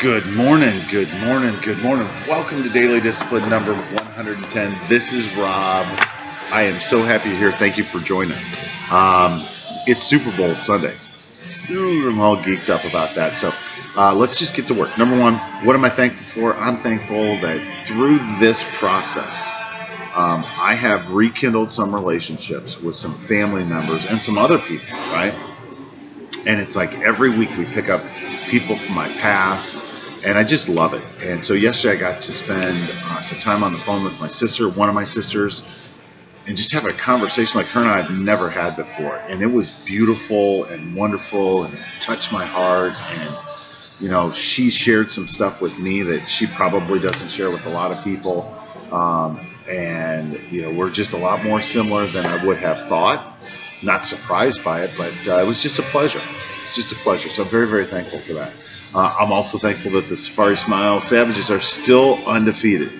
Good morning, good morning, good morning. Welcome to Daily Discipline number 110. This is Rob. I am so happy you're here. Thank you for joining. It's Super Bowl Sunday. I'm all geeked up about that. So let's just get to work. Number one, what am I thankful for? I'm thankful that through this process, I have rekindled some relationships with some family members and some other people, right? And it's like every week we pick up people from my past, and I just love it. And so yesterday I got to spend some time on the phone with my sister, one of my sisters, and just have a conversation like her and I have never had before. And it was beautiful and wonderful, and it touched my heart. And, you know, she shared some stuff with me that she probably doesn't share with a lot of people. And, you know, we're just a lot more similar than I would have thought. Not surprised by it, but it was just a pleasure. It's just a pleasure. So I'm very, very thankful for that. I'm also thankful that the Safari Smile Savages are still undefeated.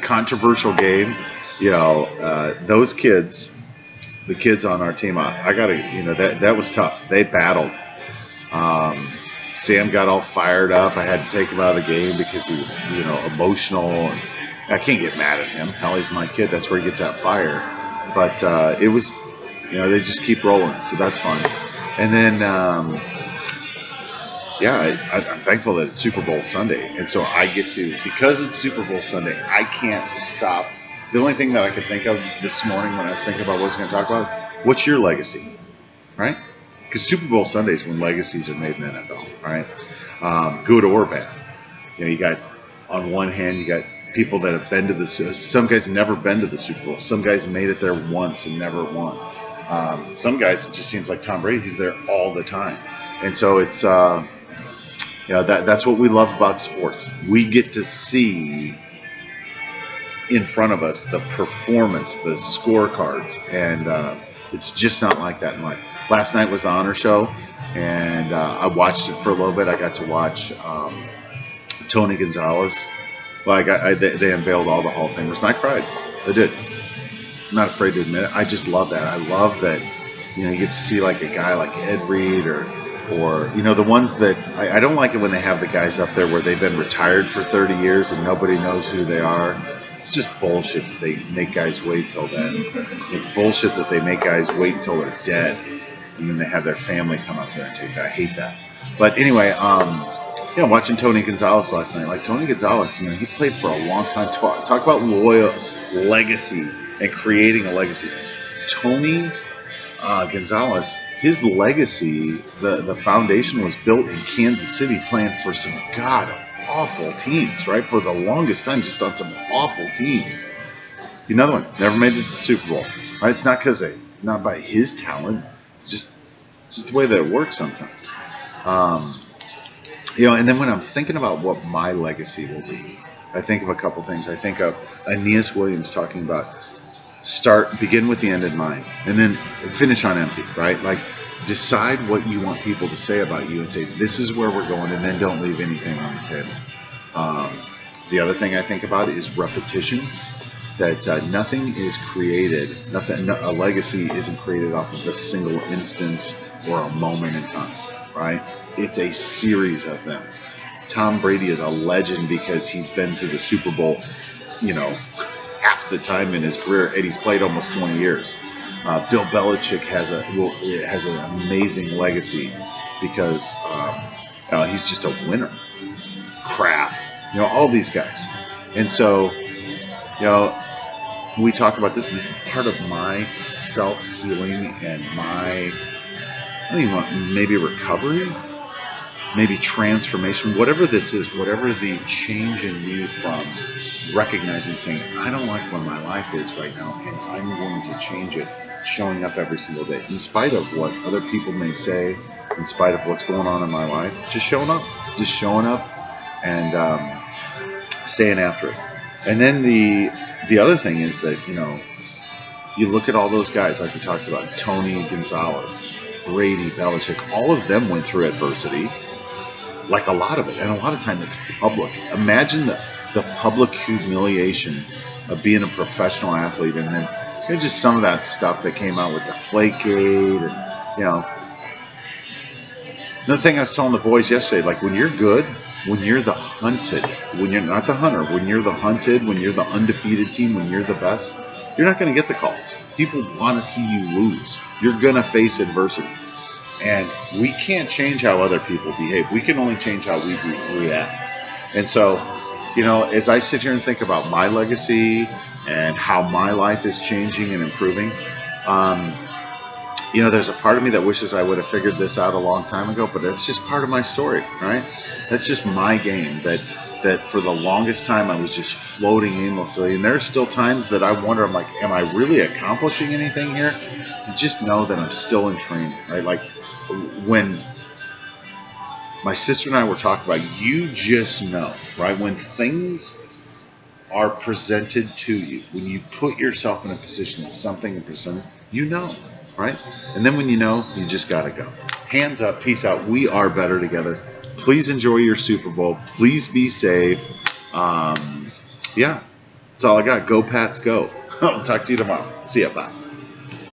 Controversial game. You know, those kids, the kids on our team, I got to, you know, that was tough. They battled. Sam got all fired up. I had to take him out of the game because he was, you know, emotional. And I can't get mad at him. Hell, he's my kid. That's where he gets that fire. But it was, you know, they just keep rolling, so that's fun. And then, I'm thankful that it's Super Bowl Sunday, and so I get to, because it's Super Bowl Sunday, I can't stop. The only thing that I could think of this morning when I was thinking about what I was going to talk about, what's your legacy, right? Because Super Bowl Sunday is when legacies are made in the NFL, right? Good or bad. You know, you got, on one hand, you got people that have been to the, some guys have never been to the Super Bowl. Some guys made it there once and never won. Some guys, it just seems like Tom Brady, he's there all the time. And so it's, you know, that's what we love about sports. We get to see in front of us the performance, the scorecards, and it's just not like that in life. Last night was the honor show, and I watched it for a little bit. I got to watch Tony Gonzalez. Well, they unveiled all the Hall of Famers, and I cried. I did. I'm not afraid to admit it. I just love that. I love that, you know, you get to see like a guy like Ed Reed or you know, the ones that I don't like it when they have the guys up there where they've been retired for 30 years and nobody knows who they are. It's just bullshit that they make guys wait till then. It's bullshit that they make guys wait until they're dead and then they have their family come up there and take that. I hate that. But anyway, yeah, watching Tony Gonzalez last night. Like, Tony Gonzalez, you know, he played for a long time. Talk about loyal legacy and creating a legacy. Tony Gonzalez, his legacy, the foundation was built in Kansas City playing for some god-awful teams, right? For the longest time, just on some awful teams. Another one, never made it to the Super Bowl, right? It's not because not by his talent. It's just the way that it works sometimes. You know, and then when I'm thinking about what my legacy will be, I think of a couple things. I think of Aeneas Williams talking about begin with the end in mind, and then finish on empty, right? Like, decide what you want people to say about you and say, this is where we're going, and then don't leave anything on the table. The other thing I think about is repetition, that nothing is created, a legacy isn't created off of a single instance or a moment in time, right? It's a series of them. Tom Brady is a legend because he's been to the Super Bowl, you know, half the time in his career, and he's played almost 20 years. Bill Belichick has an amazing legacy because he's just a winner. Kraft, you know, all these guys. And so, you know, we talk about this. This is part of my self-healing and my, I don't even want, maybe recovery, maybe transformation, whatever this is, whatever the change in me from recognizing, saying, I don't like where my life is right now, and I'm going to change it, showing up every single day, in spite of what other people may say, in spite of what's going on in my life, just showing up and staying after it. And then the other thing is that, you know, you look at all those guys like we talked about, Tony Gonzalez, Brady, Belichick, all of them went through adversity, like a lot of it, and a lot of time it's public. Imagine the public humiliation of being a professional athlete, and then, you know, just some of that stuff that came out with Deflategate, and, you know, Another thing I was telling the boys yesterday, like when you're good, when you're the hunted, when you're not the hunter, when you're the hunted, when you're the undefeated team, when you're the best, you're not going to get the calls. People want to see you lose. You're going to face adversity. And we can't change how other people behave. We can only change how we react. And so, as I sit here and think about my legacy and how my life is changing and improving, there's a part of me that wishes I would have figured this out a long time ago, but that's just part of my story, right? That's just my game that for the longest time I was just floating aimlessly. And there's still times that I wonder, I'm like, am I really accomplishing anything here? And just know that I'm still in training, right? Like when my sister and I were talking about, you just know, right? When things are presented to you, when you put yourself in a position that something is presented, right? And then when you know, you just got to go. Hands up, peace out. We are better together. Please enjoy your Super Bowl. Please be safe. Yeah, that's all I got. Go Pats, go. I'll talk to you tomorrow. See ya. Bye.